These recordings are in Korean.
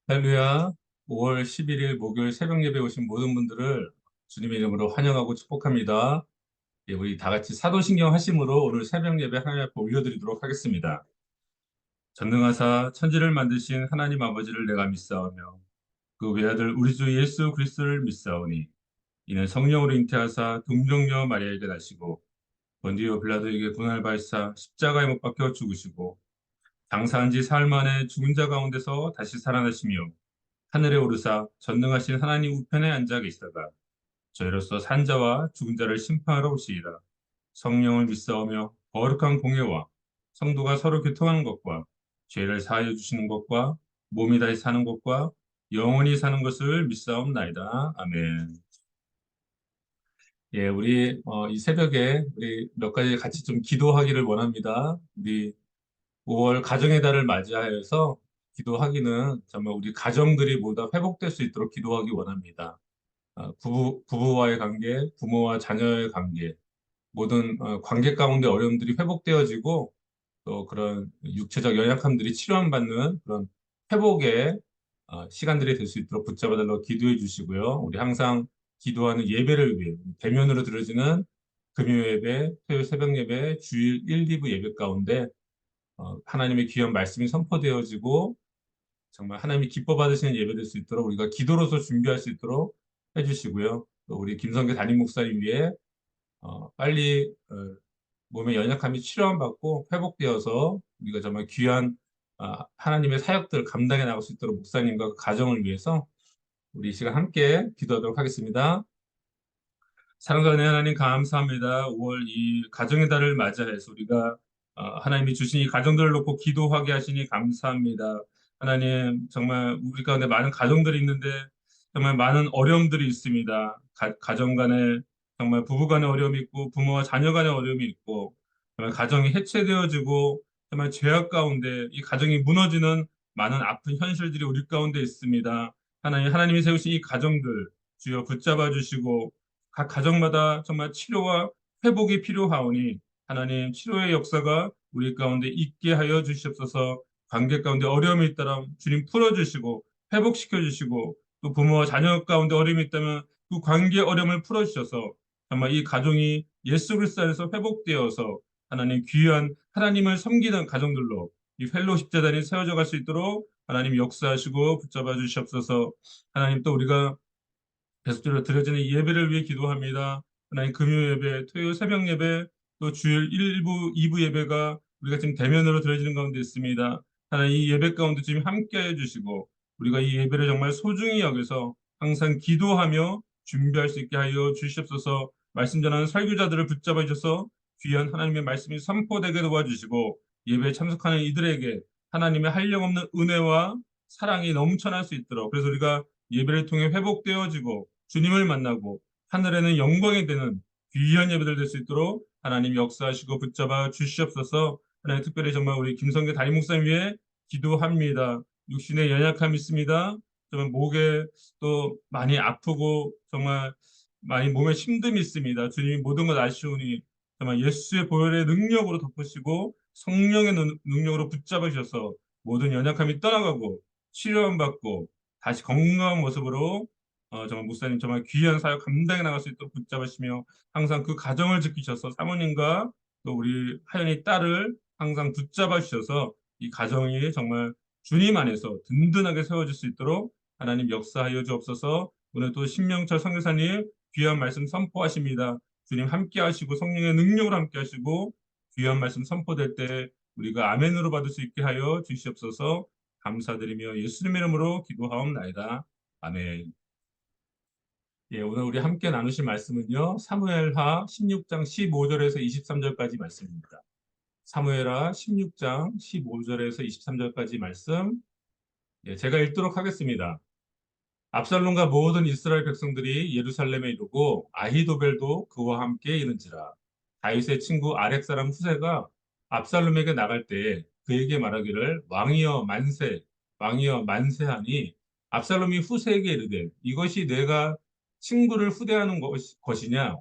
할렐루야. 5월 11일 목요일 새벽 예배 오신 모든 분들을 주님의 이름으로 환영하고 축복합니다. 예, 우리 다 같이 사도신경 하심으로 오늘 새벽 예배 하나님 앞에 올려드리도록 하겠습니다. 전능하사 천지를 만드신 하나님 아버지를 내가 믿사오며 그 외아들 우리 주 예수 그리스도를 믿사오니 이는 성령으로 잉태하사 동정녀 마리아에게 나시고 본디오 빌라도에게 고난을 받으사 십자가에 못 박혀 죽으시고 장사한 지 사흘 만에 죽은 자 가운데서 다시 살아나시며 하늘에 오르사 전능하신 하나님 우편에 앉아 계시다가 저희로서 산자와 죽은 자를 심판하러 오시리라. 성령을 믿사오며 거룩한 공예와 성도가 서로 교통하는 것과 죄를 사하여 주시는 것과 몸이 다시 사는 것과 영원히 사는 것을 믿사옵나이다. 아멘. 예, 우리 이 새벽에 우리 몇 가지 같이 좀 기도하기를 원합니다. 우리 5월 가정의 달을 맞이하여서 기도하기는 정말 우리 가정들이 모두 다 회복될 수 있도록 기도하기 원합니다. 부부와의 관계, 부모와 자녀의 관계, 모든 관계 가운데 어려움들이 회복되어지고 또 그런 육체적 연약함들이 치료받는 그런 회복의 시간들이 될 수 있도록 붙잡아달라고 기도해 주시고요. 우리 항상 기도하는 예배를 위해 대면으로 드려지는 금요 예배, 토요일 새벽 예배, 주일 1, 2부 예배 가운데 하나님의 귀한 말씀이 선포되어지고 정말 하나님이 기뻐 받으시는 예배 될 수 있도록 우리가 기도로서 준비할 수 있도록 해주시고요. 또 우리 김성계 담임 목사님 위해 빨리 몸의 연약함이 치료함 받고 회복되어서 우리가 정말 귀한 하나님의 사역들을 감당해 나갈 수 있도록 목사님과 그 가정을 위해서 우리 이 시간 함께 기도하도록 하겠습니다. 사랑하는 하나님 감사합니다. 5월 이 가정의 달을 맞이해서 우리가 하나님이 주신 이 가정들을 놓고 기도하게 하시니 감사합니다. 하나님 정말 우리 가운데 많은 가정들이 있는데 정말 많은 어려움들이 있습니다. 가정 간에 정말 부부 간의 어려움이 있고 부모와 자녀 간의 어려움이 있고 정말 가정이 해체되어지고 정말 죄악 가운데 이 가정이 무너지는 많은 아픈 현실들이 우리 가운데 있습니다. 하나님이 세우신 이 가정들 주여 붙잡아 주시고 각 가정마다 정말 치료와 회복이 필요하오니 하나님 치료의 역사가 우리 가운데 있게 하여 주시옵소서. 관계 가운데 어려움이 있다면 주님 풀어주시고 회복시켜 주시고 또 부모와 자녀 가운데 어려움이 있다면 그 관계 어려움을 풀어주셔서 정말 이 가정이 예수 그리스도 안에서 회복되어서 하나님 귀한 하나님을 섬기는 가정들로 이 펠로십 재단이 세워져 갈 수 있도록 하나님 역사하시고 붙잡아 주시옵소서. 하나님 또 우리가 계속적으로 드려지는 예배를 위해 기도합니다. 하나님 금요 예배, 토요일 새벽 예배, 또 주일 1부, 2부 예배가 우리가 지금 대면으로 드려지는 가운데 있습니다. 하나님 이 예배 가운데 지금 함께해 주시고 우리가 이 예배를 정말 소중히 여겨서 항상 기도하며 준비할 수 있게 하여 주시옵소서. 말씀 전하는 설교자들을 붙잡아 주셔서 귀한 하나님의 말씀이 선포되게 도와주시고 예배에 참석하는 이들에게 하나님의 한량없는 은혜와 사랑이 넘쳐날 수 있도록 그래서 우리가 예배를 통해 회복되어지고 주님을 만나고 하늘에는 영광이 되는 귀한 예배들 될 수 있도록 하나님 역사하시고 붙잡아 주시옵소서. 하나님 특별히 정말 우리 김성계 담임 목사님 위해 기도합니다. 육신에 연약함이 있습니다. 정말 목에 또 많이 아프고 정말 많이 몸에 힘듦이 있습니다. 주님이 모든 것 아시오니 정말 예수의 보혈의 능력으로 덮으시고 성령의 능력으로 붙잡아 주셔서 모든 연약함이 떠나가고 치료함 받고 다시 건강한 모습으로 정말 목사님 정말 귀한 사역 감당해 나갈 수 있도록 붙잡으시며 항상 그 가정을 지키셔서 사모님과 또 우리 하연이 딸을 항상 붙잡아 주셔서 이 가정이 정말 주님 안에서 든든하게 세워질 수 있도록 하나님 역사하여 주옵소서. 오늘 또 신명철 선교사님 귀한 말씀 선포하십니다. 주님 함께 하시고 성령의 능력으로 함께 하시고 귀한 말씀 선포될 때 우리가 아멘으로 받을 수 있게 하여 주시옵소서. 감사드리며 예수님의 이름으로 기도하옵나이다. 아멘. 예, 오늘 우리 함께 나누실 말씀은요. 사무엘하 16장 15절에서 23절까지 말씀입니다. 사무엘하 16장 15절에서 23절까지 말씀. 예, 제가 읽도록 하겠습니다. 압살롬과 모든 이스라엘 백성들이 예루살렘에 이르고 아히도벨도 그와 함께 이른지라. 다윗의 친구 아렉 사람 후세가 압살롬에게 나갈 때에 그에게 말하기를 왕이여 만세하니 압살롬이 후세에게 이르되 이것이 내가 친구를 후대하는 것이냐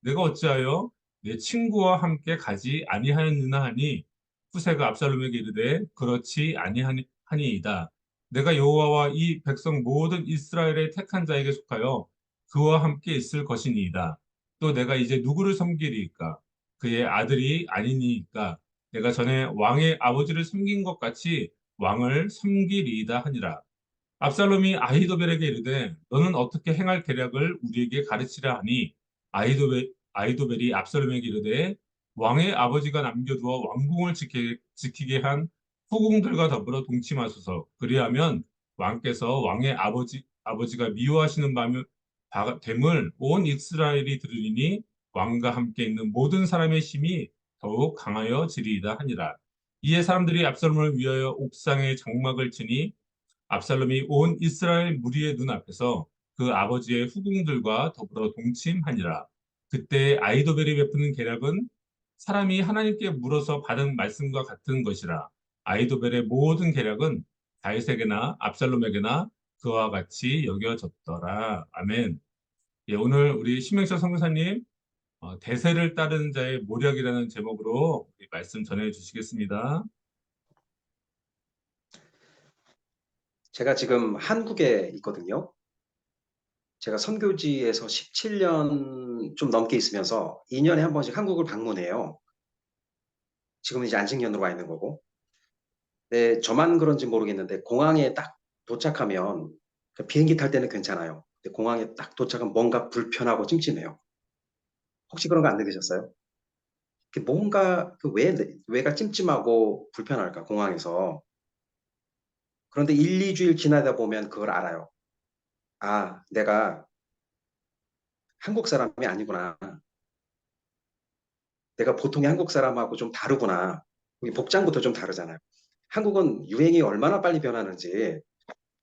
내가 어찌하여 내 친구와 함께 가지 아니하였느냐 하니 후세가 압살롬에게 이르되 그렇지 아니하니이다. 내가 여호와와 이 백성 모든 이스라엘의 택한 자에게 속하여 그와 함께 있을 것이니이다. 또 내가 이제 누구를 섬기리이까? 그의 아들이 아니니이까 내가 전에 왕의 아버지를 섬긴 것 같이 왕을 섬기리이다 하니라. 압살롬이 아히도벨에게 이르되 너는 어떻게 행할 계략을 우리에게 가르치라 하니 아히도벨이 압살롬에게 이르되 왕의 아버지가 남겨두어 왕궁을 지키게 한 후궁들과 더불어 동침하소서. 그리하면 왕께서 왕의 아버지가 미워하시는 됨을 온 이스라엘이 들으리니 왕과 함께 있는 모든 사람의 힘이 더욱 강하여지리이다 하니라. 이에 사람들이 압살롬을 위하여 옥상에 장막을 치니 압살롬이 온 이스라엘 무리의 눈앞에서 그 아버지의 후궁들과 더불어 동침하니라. 그때 아이도벨이 베푸는 계략은 사람이 하나님께 물어서 받은 말씀과 같은 것이라. 아이도벨의 모든 계략은 다윗에게나 압살롬에게나 그와 같이 여겨졌더라. 아멘. 예, 오늘 우리 신명철 선교사님 대세를 따르는 자의 모략이라는 제목으로 말씀 전해 주시겠습니다. 제가 지금 한국에 있거든요. 제가 선교지에서 17년 좀 넘게 있으면서 2년에 한 번씩 한국을 방문해요. 지금은 이제 안식년으로 와 있는 거고. 네, 저만 그런지 모르겠는데 공항에 딱 도착하면 그 비행기 탈 때는 괜찮아요. 근데 공항에 딱 도착하면 뭔가 불편하고 찜찜해요. 혹시 그런 거 안 느끼셨어요? 뭔가 왜가 찜찜하고 불편할까 공항에서. 그런데 1, 2주일 지나다 보면 그걸 알아요. 아, 내가 한국 사람이 아니구나. 내가 보통의 한국 사람하고 좀 다르구나. 우리 복장부터 좀 다르잖아요. 한국은 유행이 얼마나 빨리 변하는지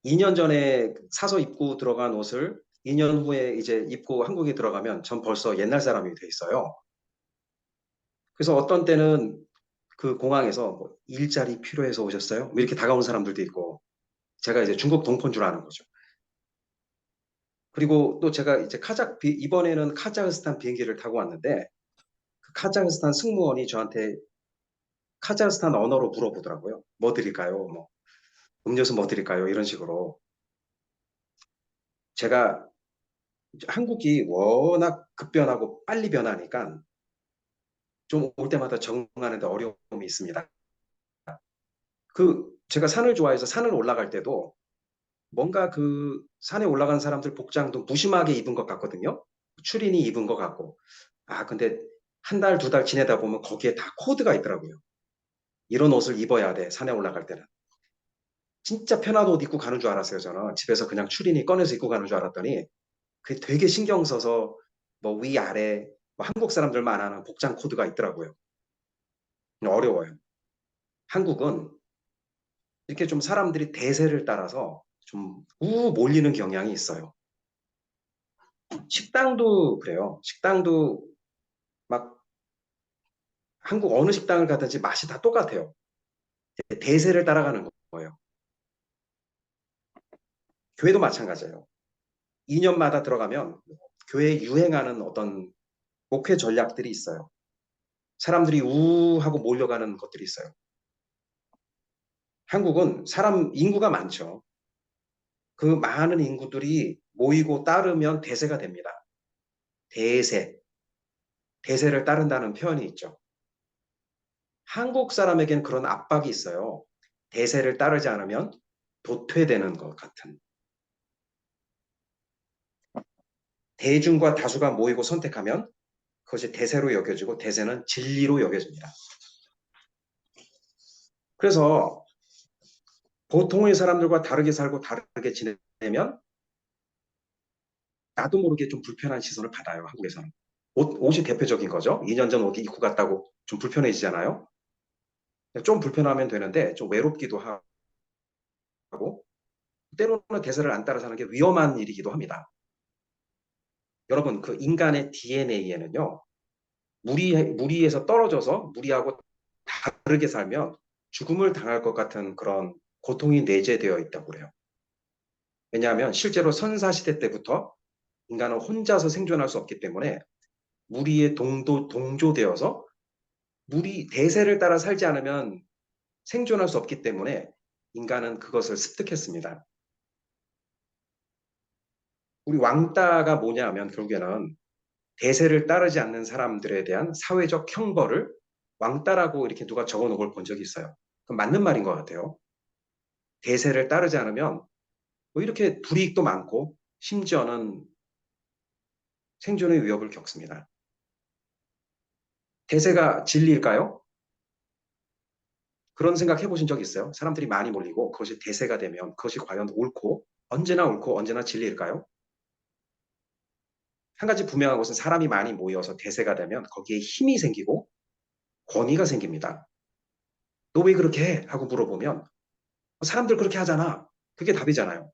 2년 전에 사서 입고 들어간 옷을 2년 후에 이제 입고 한국에 들어가면 전 벌써 옛날 사람이 돼 있어요. 그래서 어떤 때는 그 공항에서 뭐 일자리 필요해서 오셨어요? 뭐 이렇게 다가오는 사람들도 있고 제가 이제 중국 동포인 줄 아는 거죠. 그리고 또 제가 이제 이번에는 카자흐스탄 비행기를 타고 왔는데 그 카자흐스탄 승무원이 저한테 카자흐스탄 언어로 물어보더라고요. 뭐 드릴까요? 뭐 음료수 뭐 드릴까요? 이런 식으로. 제가 이제 한국이 워낙 급변하고 빨리 변하니까 좀 올 때마다 적응하는데 어려움이 있습니다. 제가 산을 좋아해서 산을 올라갈 때도 뭔가 그 산에 올라간 사람들 복장도 무심하게 입은 것 같거든요. 추린이 입은 것 같고. 아, 근데 한 달, 두 달 지내다 보면 거기에 다 코드가 있더라고요. 이런 옷을 입어야 돼, 산에 올라갈 때는. 진짜 편한 옷 입고 가는 줄 알았어요, 저는. 집에서 그냥 추리닝 꺼내서 입고 가는 줄 알았더니 그게 되게 신경 써서 뭐 위아래 뭐 한국 사람들만 아는 복장 코드가 있더라고요. 어려워요. 한국은 이렇게 좀 사람들이 대세를 따라서 좀 몰리는 경향이 있어요. 식당도 그래요. 식당도 막 한국 어느 식당을 가든지 맛이 다 똑같아요. 대세를 따라가는 거예요. 교회도 마찬가지예요. 2년마다 들어가면 교회에 유행하는 어떤 목회 전략들이 있어요. 사람들이 하고 몰려가는 것들이 있어요. 한국은 인구가 많죠. 그 많은 인구들이 모이고 따르면 대세가 됩니다. 대세. 대세를 따른다는 표현이 있죠. 한국 사람에겐 그런 압박이 있어요. 대세를 따르지 않으면 도태되는 것 같은. 대중과 다수가 모이고 선택하면 그것이 대세로 여겨지고 대세는 진리로 여겨집니다. 그래서 보통의 사람들과 다르게 살고 다르게 지내면 나도 모르게 좀 불편한 시선을 받아요, 한국에서는. 옷이 대표적인 거죠. 2년 전 옷 입고 갔다고 좀 불편해지잖아요. 좀 불편하면 되는데 좀 외롭기도 하고 때로는 대세를 안 따라 사는 게 위험한 일이기도 합니다. 여러분, 그 인간의 DNA에는요, 무리에서 떨어져서 무리하고 다르게 살면 죽음을 당할 것 같은 그런 고통이 내재되어 있다고 그래요. 왜냐하면 실제로 선사시대 때부터 인간은 혼자서 생존할 수 없기 때문에 무리에 동조되어서 대세를 따라 살지 않으면 생존할 수 없기 때문에 인간은 그것을 습득했습니다. 우리 왕따가 뭐냐 하면 결국에는 대세를 따르지 않는 사람들에 대한 사회적 형벌을 왕따라고 이렇게 누가 적어 놓은 걸 본 적이 있어요. 그건 맞는 말인 것 같아요. 대세를 따르지 않으면 뭐 이렇게 불이익도 많고 심지어는 생존의 위협을 겪습니다. 대세가 진리일까요? 그런 생각 해보신 적 있어요? 사람들이 많이 몰리고 그것이 대세가 되면 그것이 과연 옳고 언제나 진리일까요? 한 가지 분명한 것은 사람이 많이 모여서 대세가 되면 거기에 힘이 생기고 권위가 생깁니다. 너 왜 그렇게 해? 하고 물어보면 사람들 그렇게 하잖아. 그게 답이잖아요.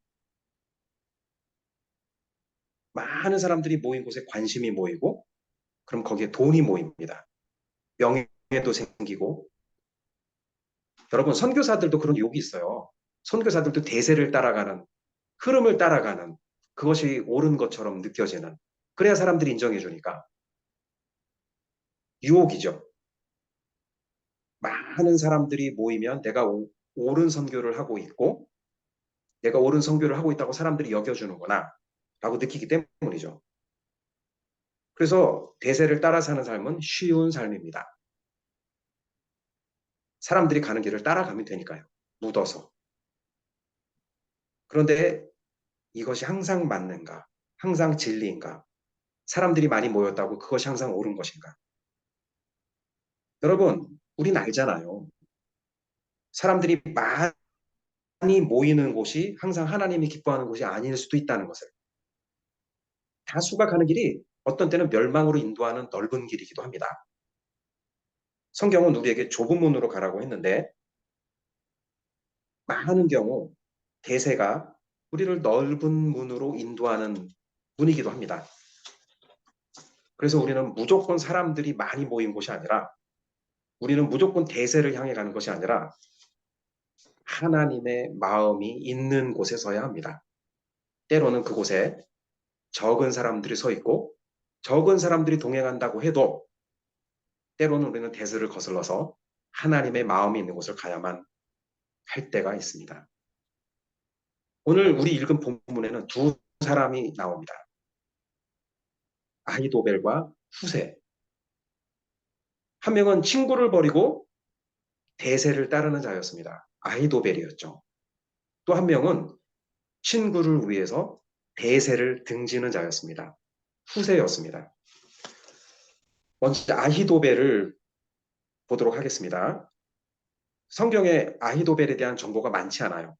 많은 사람들이 모인 곳에 관심이 모이고 그럼 거기에 돈이 모입니다. 명예도 생기고 여러분 선교사들도 그런 욕이 있어요. 선교사들도 대세를 따라가는 흐름을 따라가는 그것이 옳은 것처럼 느껴지는 그래야 사람들이 인정해 주니까 유혹이죠. 많은 사람들이 모이면 내가 옳은 선교를 하고 있고 내가 옳은 선교를 하고 있다고 사람들이 여겨주는구나 라고 느끼기 때문이죠. 그래서 대세를 따라 사는 삶은 쉬운 삶입니다. 사람들이 가는 길을 따라가면 되니까요. 묻어서. 그런데 이것이 항상 맞는가? 항상 진리인가? 사람들이 많이 모였다고 그것이 항상 옳은 것인가? 여러분, 우린 알잖아요. 사람들이 많이 모이는 곳이 항상 하나님이 기뻐하는 곳이 아닐 수도 있다는 것을. 다수가 가는 길이 어떤 때는 멸망으로 인도하는 넓은 길이기도 합니다. 성경은 우리에게 좁은 문으로 가라고 했는데 많은 경우 대세가 우리를 넓은 문으로 인도하는 문이기도 합니다. 그래서 우리는 무조건 사람들이 많이 모인 곳이 아니라 우리는 무조건 대세를 향해 가는 것이 아니라 하나님의 마음이 있는 곳에 서야 합니다. 때로는 그곳에 적은 사람들이 서 있고 적은 사람들이 동행한다고 해도 때로는 우리는 대세를 거슬러서 하나님의 마음이 있는 곳을 가야만 할 때가 있습니다. 오늘 우리 읽은 본문에는 두 사람이 나옵니다. 아히도벨과 후세. 한 명은 친구를 버리고 대세를 따르는 자였습니다. 아히도벨이었죠. 또 한 명은 친구를 위해서 대세를 등지는 자였습니다. 후세였습니다. 먼저 아히도벨을 보도록 하겠습니다. 성경에 아히도벨에 대한 정보가 많지 않아요.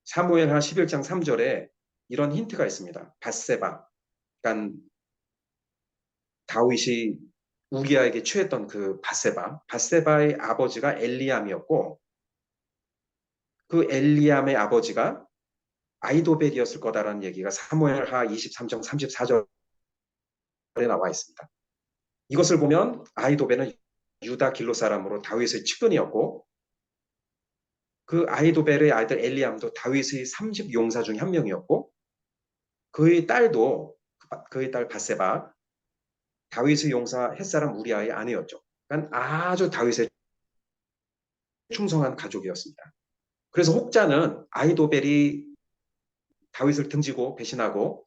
사무엘하 11장 3절에 이런 힌트가 있습니다. 밧세바, 그러니까 다윗이 우리아에게 취했던 그 밧세바의 아버지가 엘리암이었고 그 엘리암의 아버지가 아히도벨이었을 거다라는 얘기가 사무엘하 23장 34절에 나와 있습니다. 이것을 보면 아히도벨은 유다 길로 사람으로 다윗의 측근이었고 그 아히도벨의 아들 엘리암도 다윗의 30용사 중 한 명이었고 그의 딸도 그의 딸 밧세바 다윗의 용사 햇사람 우리아의 아내였죠. 그러니까 아주 다윗의 충성한 가족이었습니다. 그래서 혹자는 아히도벨이 다윗을 등지고 배신하고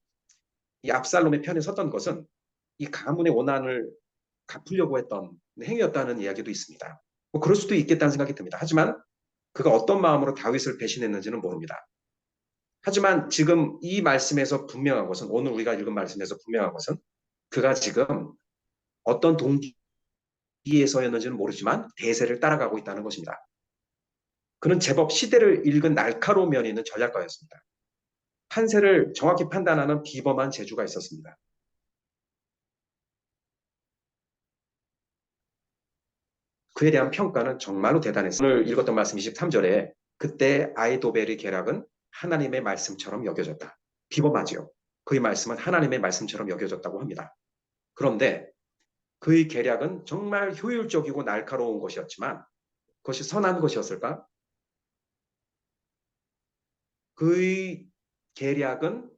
이 압살롬의 편에 섰던 것은 이 가문의 원한을 갚으려고 했던 행위였다는 이야기도 있습니다. 뭐 그럴 수도 있겠다는 생각이 듭니다. 하지만 그가 어떤 마음으로 다윗을 배신했는지는 모릅니다. 하지만 지금 이 말씀에서 분명한 것은 오늘 우리가 읽은 말씀에서 분명한 것은 그가 지금 어떤 동기에서였는지는 모르지만 대세를 따라가고 있다는 것입니다. 그는 제법 시대를 읽은 날카로운 면이 있는 전략가였습니다. 판세를 정확히 판단하는 비범한 재주가 있었습니다. 그에 대한 평가는 정말로 대단했어요. 오늘 읽었던 말씀 23절에 그때 아이도벨의 계략은 하나님의 말씀처럼 여겨졌다. 비범하지요. 그의 말씀은 하나님의 말씀처럼 여겨졌다고 합니다. 그런데 그의 계략은 정말 효율적이고 날카로운 것이었지만 그것이 선한 것이었을까? 그의 계략은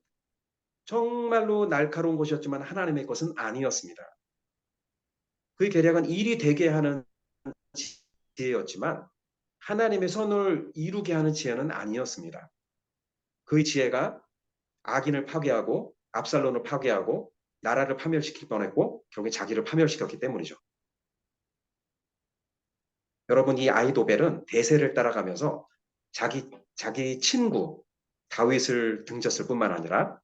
정말로 날카로운 것이었지만 하나님의 것은 아니었습니다. 그의 계략은 일이 되게 하는 지혜였지만 하나님의 선을 이루게 하는 지혜는 아니었습니다. 그 지혜가 악인을 파괴하고 압살론을 파괴하고 나라를 파멸시킬 뻔했고 결국에 자기를 파멸시켰기 때문이죠. 여러분 이 아이도벨은 대세를 따라가면서 자기 친구 다윗을 등졌을 뿐만 아니라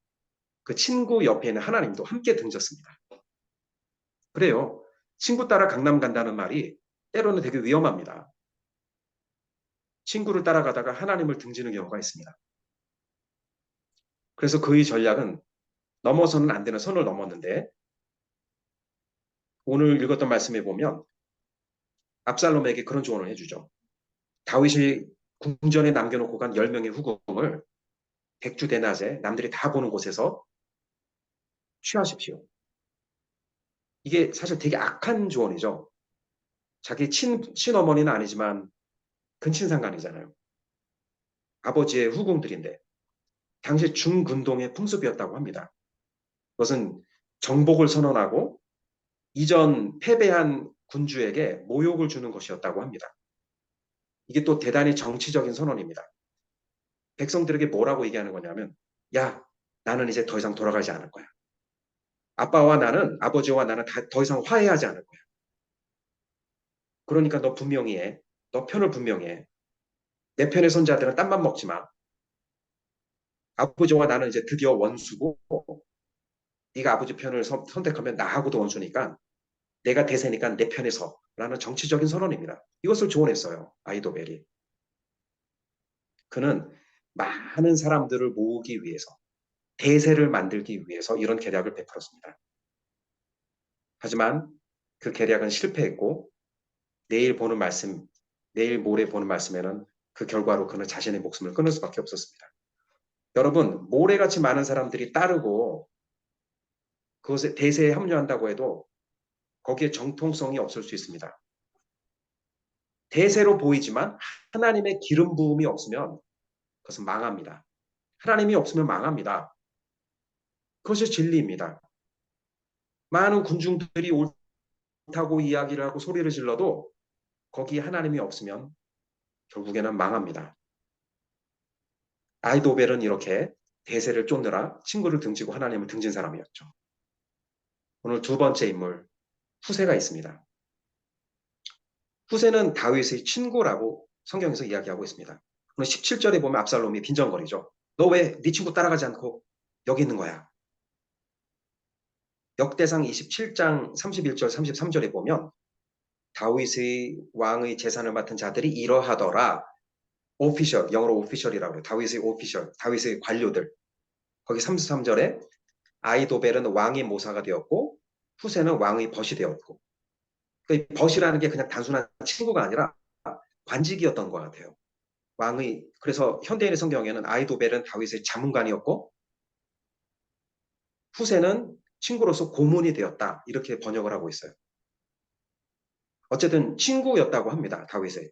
그 친구 옆에 있는 하나님도 함께 등졌습니다. 그래요. 친구 따라 강남 간다는 말이 때로는 되게 위험합니다. 친구를 따라가다가 하나님을 등지는 경우가 있습니다. 그래서 그의 전략은 넘어서는 안 되는 선을 넘었는데 오늘 읽었던 말씀에 보면 압살롬에게 그런 조언을 해주죠. 다윗이 궁전에 남겨놓고 간 10명의 후궁을 백주 대낮에 남들이 다 보는 곳에서 취하십시오. 이게 사실 되게 악한 조언이죠. 자기 친어머니는 아니지만 근친상간이잖아요. 아버지의 후궁들인데 당시 중근동의 풍습이었다고 합니다. 그것은 정복을 선언하고 이전 패배한 군주에게 모욕을 주는 것이었다고 합니다. 이게 또 대단히 정치적인 선언입니다. 백성들에게 뭐라고 얘기하는 거냐면 야, 나는 이제 더 이상 돌아가지 않을 거야. 아버지와 나는 더 이상 화해하지 않을 거야. 그러니까 너 분명히 해. 너 편을 분명히 해. 내 편의 손자들은 딴맘 먹지 마. 아버지와 나는 이제 드디어 원수고 네가 아버지 편을 선택하면 나하고도 원수니까 내가 대세니까 내 편에 서 라는 정치적인 선언입니다. 이것을 조언했어요. 아이도벨이. 그는 많은 사람들을 모으기 위해서 대세를 만들기 위해서 이런 계략을 베풀었습니다. 하지만 그 계략은 실패했고 내일 보는 말씀, 내일 모레 보는 말씀에는 그 결과로 그는 자신의 목숨을 끊을 수밖에 없었습니다. 여러분, 모래같이 많은 사람들이 따르고 그것에 대세에 합류한다고 해도 거기에 정통성이 없을 수 있습니다. 대세로 보이지만 하나님의 기름 부음이 없으면 그것은 망합니다. 하나님이 없으면 망합니다. 그것이 진리입니다. 많은 군중들이 옳다고 이야기를 하고 소리를 질러도 거기에 하나님이 없으면 결국에는 망합니다. 아이도벨은 이렇게 대세를 쫓느라 친구를 등지고 하나님을 등진 사람이었죠. 오늘 두 번째 인물 후세가 있습니다. 후세는 다윗의 친구라고 성경에서 이야기하고 있습니다. 오늘 17절에 보면 압살롬이 빈정거리죠. 너 왜 네 친구 따라가지 않고 여기 있는 거야? 역대상 27장 31절 33절에 보면 다윗의 왕의 재산을 맡은 자들이 이러하더라. 오피셜, 영어로 오피셜이라고 해요. 다윗의 오피셜, 다윗의 관료들. 거기 33절에 아이도벨은 왕의 모사가 되었고 후세는 왕의 벗이 되었고 그 벗이라는 게 그냥 단순한 친구가 아니라 관직이었던 것 같아요. 왕의 그래서 현대인의 성경에는 아이도벨은 다윗의 자문관이었고 후세는 친구로서 고문이 되었다 이렇게 번역을 하고 있어요. 어쨌든 친구였다고 합니다. 다윗의.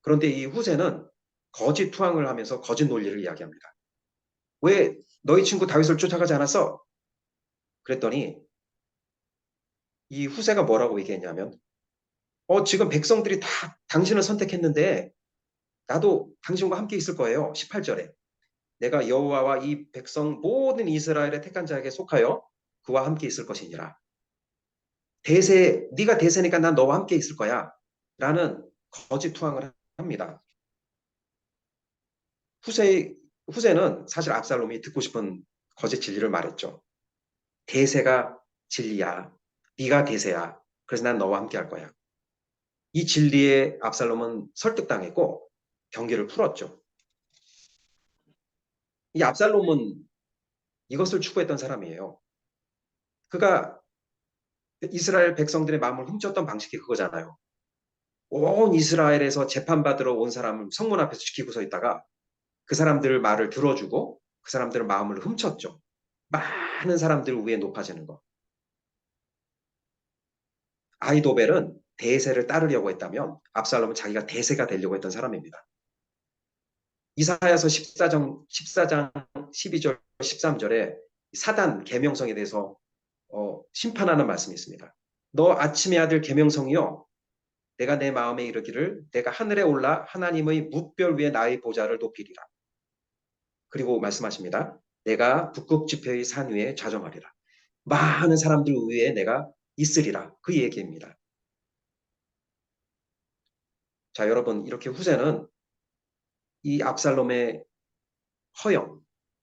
그런데 이 후세는 거짓 투항을 하면서 거짓 논리를 이야기합니다. 왜 너희 친구 다윗을 쫓아가지 않았어? 그랬더니 이 후세가 뭐라고 얘기했냐면 지금 백성들이 다 당신을 선택했는데 나도 당신과 함께 있을 거예요. 18절에. 내가 여호와와 이 백성 모든 이스라엘의 택한 자에게 속하여 그와 함께 있을 것이니라. 네가 대세니까 난 너와 함께 있을 거야. 라는 거짓 투항을 합니다. 후세는 사실 압살롬이 듣고 싶은 거짓 진리를 말했죠. 대세가 진리야. 네가 대세야. 그래서 난 너와 함께 할 거야. 이 진리에 압살롬은 설득당했고 경계를 풀었죠. 이 압살롬은 이것을 추구했던 사람이에요. 그가 이스라엘 백성들의 마음을 훔쳤던 방식이 그거잖아요. 온 이스라엘에서 재판받으러 온 사람을 성문 앞에서 지키고 서 있다가 그 사람들 말을 들어주고 그 사람들의 마음을 훔쳤죠. 많은 사람들 위에 높아지는 거. 아이도벨은 대세를 따르려고 했다면 압살롬은 자기가 대세가 되려고 했던 사람입니다. 이사야서 14장 12절 13절에 사단 계명성에 대해서 심판하는 말씀이 있습니다. 너 아침의 아들 계명성이요 내가 내 마음에 이르기를 내가 하늘에 올라 하나님의 무별 위에 나의 보좌를 높이리라. 그리고 말씀하십니다. 내가 북극 지폐의 산 위에 자정하리라. 많은 사람들 위에 내가 있으리라. 그 얘기입니다. 자, 여러분, 이렇게 후세는 이 압살롬의 허영,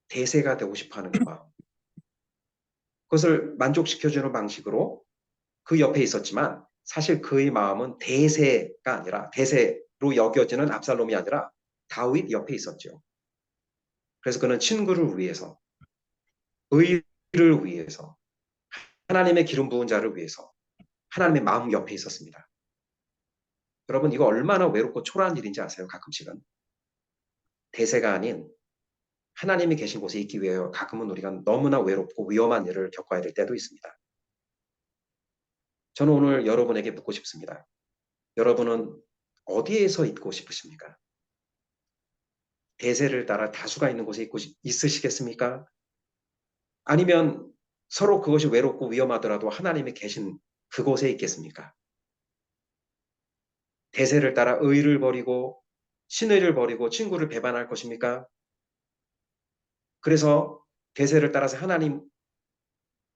대세가 되고 싶어 하는 그 마음. 그것을 만족시켜주는 방식으로 그 옆에 있었지만 사실 그의 마음은 대세가 아니라 대세로 여겨지는 압살롬이 아니라 다윗 옆에 있었죠. 그래서 그는 친구를 위해서, 의를 위해서, 하나님의 기름 부은 자를 위해서 하나님의 마음 옆에 있었습니다. 여러분 이거 얼마나 외롭고 초라한 일인지 아세요? 가끔씩은. 대세가 아닌 하나님이 계신 곳에 있기 위해 가끔은 우리가 너무나 외롭고 위험한 일을 겪어야 될 때도 있습니다. 저는 오늘 여러분에게 묻고 싶습니다. 여러분은 어디에서 있고 싶으십니까? 대세를 따라 다수가 있는 곳에 있으시겠습니까? 아니면 서로 그것이 외롭고 위험하더라도 하나님이 계신 그곳에 있겠습니까? 대세를 따라 의를 버리고 신의를 버리고 친구를 배반할 것입니까? 그래서 대세를 따라서 하나님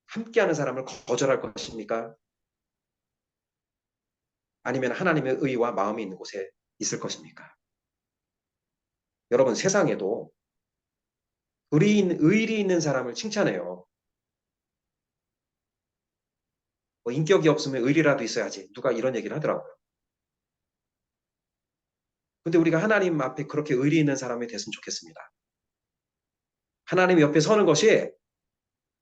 함께하는 사람을 거절할 것입니까? 아니면 하나님의 의와 마음이 있는 곳에 있을 것입니까? 여러분 세상에도 의리 있는 사람을 칭찬해요. 뭐 인격이 없으면 의리라도 있어야지. 누가 이런 얘기를 하더라고요. 근데 우리가 하나님 앞에 그렇게 의리 있는 사람이 됐으면 좋겠습니다. 하나님 옆에 서는 것이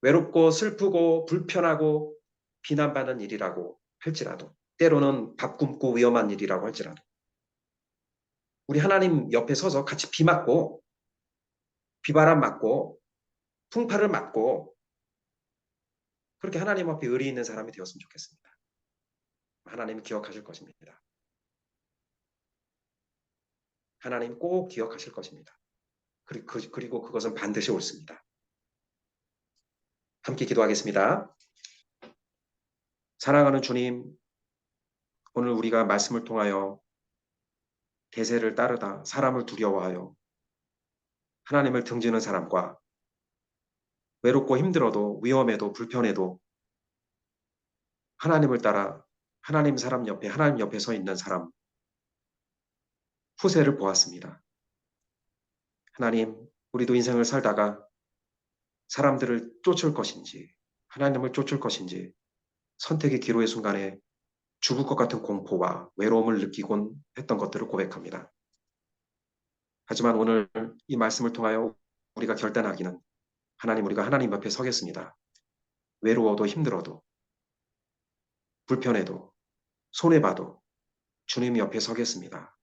외롭고 슬프고 불편하고 비난받는 일이라고 할지라도 때로는 밥 굶고 위험한 일이라고 할지라도 우리 하나님 옆에 서서 같이 비 맞고 비바람 맞고 풍파를 맞고 그렇게 하나님 앞에 의리 있는 사람이 되었으면 좋겠습니다. 하나님 기억하실 것입니다. 하나님 꼭 기억하실 것입니다. 그리고 그것은 반드시 옳습니다. 함께 기도하겠습니다. 사랑하는 주님, 오늘 우리가 말씀을 통하여 대세를 따르다 사람을 두려워하여 하나님을 등지는 사람과 외롭고 힘들어도 위험해도 불편해도 하나님을 따라 하나님 사람 옆에 하나님 옆에 서 있는 사람 후세를 보았습니다. 하나님, 우리도 인생을 살다가 사람들을 쫓을 것인지 하나님을 쫓을 것인지 선택의 기로의 순간에 죽을 것 같은 공포와 외로움을 느끼곤 했던 것들을 고백합니다. 하지만 오늘 이 말씀을 통하여 우리가 결단하기는 하나님 우리가 하나님 앞에 서겠습니다. 외로워도 힘들어도 불편해도 손해봐도 주님 옆에 서겠습니다.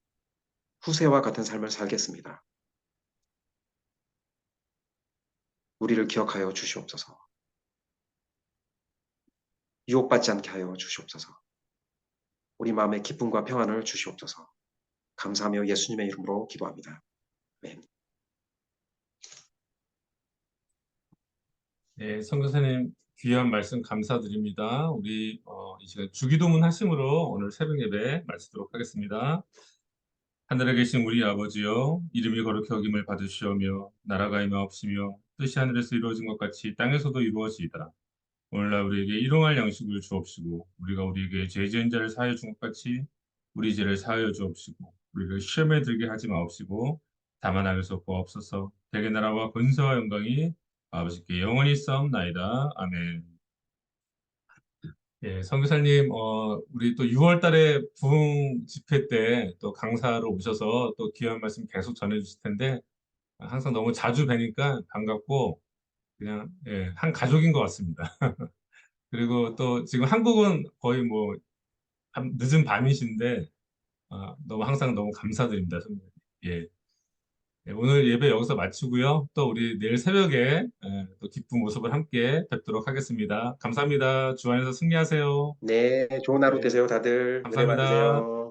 후세와 같은 삶을 살겠습니다. 우리를 기억하여 주시옵소서. 유혹받지 않게 하여 주시옵소서. 우리 마음에 기쁨과 평안을 주시옵소서. 감사하며 예수님의 이름으로 기도합니다. 아멘. 네, 선교사님 귀한 말씀 감사드립니다. 우리 이 시간 주기도문 하심으로 오늘 새벽 예배 마치도록 하겠습니다. 하늘에 계신 우리 아버지여, 이름이 거룩히 여김을 받으시오며 나라가 임하옵시며 뜻이 하늘에서 이루어진 것 같이 땅에서도 이루어지이다. 오늘날 우리에게 일용할 양식을 주옵시고 우리가 우리에게 죄 지은 자를 사하여 준 것 같이 우리 죄를 사하여 주옵시고 우리를 시험에 들게 하지 마옵시고 다만 악에서 구하옵소서. 대개 나라와 권세와 영광이 아버지께 영원히 싸움나이다. 아멘. 예, 선교사님, 우리 또 6월 달에 부흥 집회 때 또 강사로 오셔서 또 귀한 말씀 계속 전해주실 텐데 항상 너무 자주 뵈니까 반갑고 그냥 예, 한 가족인 것 같습니다. 그리고 또 지금 한국은 거의 뭐 늦은 밤이신데 너무 항상 너무 감사드립니다, 선생님. 예. 네, 오늘 예배 여기서 마치고요. 또 우리 내일 새벽에 또 기쁜 모습을 함께 뵙도록 하겠습니다. 감사합니다. 주 안에서 승리하세요. 네, 좋은 하루 네, 되세요, 다들. 은혜 감사합니다. 받으세요.